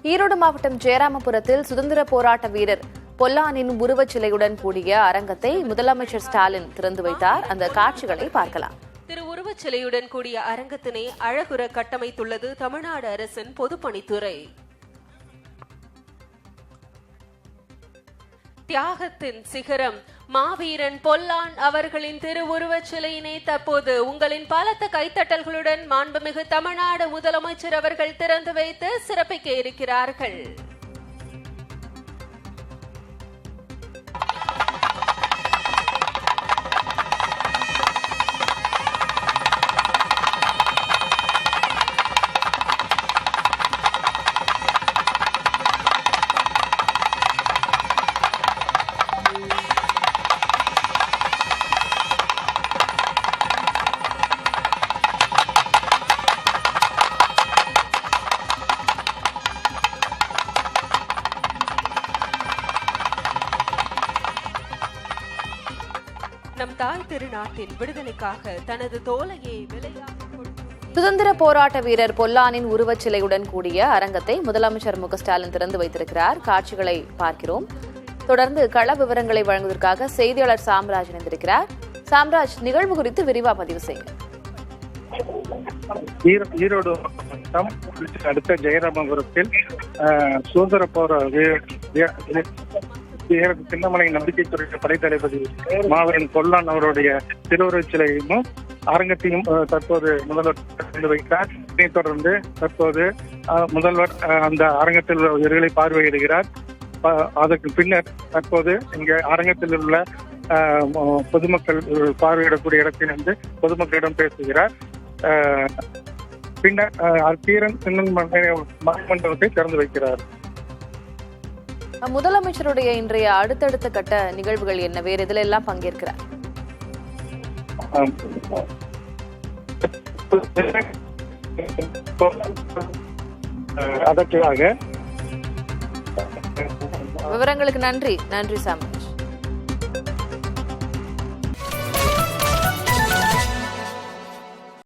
ஈரோடு மாவட்டம் ஜெயராமபுரத்தில் சுதந்திர போராட்ட வீரர் பொல்லானின் உருவச்சிலையுடன் கூடிய அரங்கத்தை முதலமைச்சர் ஸ்டாலின் திறந்து வைத்தார். அந்த காட்சிகளை பார்க்கலாம். திருவுருவச்சிலையுடன் கூடிய அரங்கத்தினை அழகுற கட்டமைத்துள்ளது தமிழ்நாடு அரசின் பொதுப்பணித்துறை. தியாகத்தின் சிகரம் மாவீரன் பொல்லான் அவர்களின் திருவுருவச் சிலையினை தற்போது உங்களின் பலத்த கைத்தட்டல்களுடன் மாண்புமிகு தமிழ்நாடு முதலமைச்சர் அவர்கள் திறந்து வைத்து சிறப்பிக்க இருக்கிறார்கள். நம் தாய் திருநாட்டின் விடுதலைக்காக தனது தோலையை சுதந்திர போராட்ட வீரர் பொல்லானின் உருவச்சிலையுடன் கூடிய அரங்கத்தை முதலமைச்சர் மு க ஸ்டாலின் திறந்து வைத்திருக்கிறார். காட்சிகளை பார்க்கிறோம். தொடர்ந்து கள விவரங்களை வழங்குவதற்காக செய்தியாளர் சாம்ராஜ் இணைந்திருக்கிறார். சாம்ராஜ், நிகழ்வு குறித்து விரிவா பதிவு செய்யுங்க. ஈரோடு மாவட்டம் அடுத்த ஜெயராமபுரத்தில் சுதந்திர போராட்ட சின்னமலை நம்பிக்கைத்துறை படைத்தளபதி மாவீரன் பொல்லான் அவருடைய திருவுருவச் சிலையும் அரங்கத்தையும் தற்போது முதல்வர் திறந்து வைத்தார். இதைத் தொடர்ந்து தற்போது முதல்வர் அந்த அரங்கத்தில் உள்ள உயிர்களை பார்வையிடுகிறார். அதற்கு பின்னர் தற்போது இங்கே அரங்கத்தில் உள்ள பொதுமக்கள் பார்வையிடக்கூடிய இடத்தில் வந்து பொதுமக்களிடம் பேசுகிறார். பின்னர் தீரன் மணிமண்டபத்தை திறந்து வைக்கிறார். முதலமைச்சருடைய இன்றைய அடுத்தடுத்த கட்ட நிகழ்வுகள் என்ன? வேறு இதில் எல்லாம் பங்கேற்கிறார்? அதற்காக விவரங்களுக்கு நன்றி சாம்ராஜ்.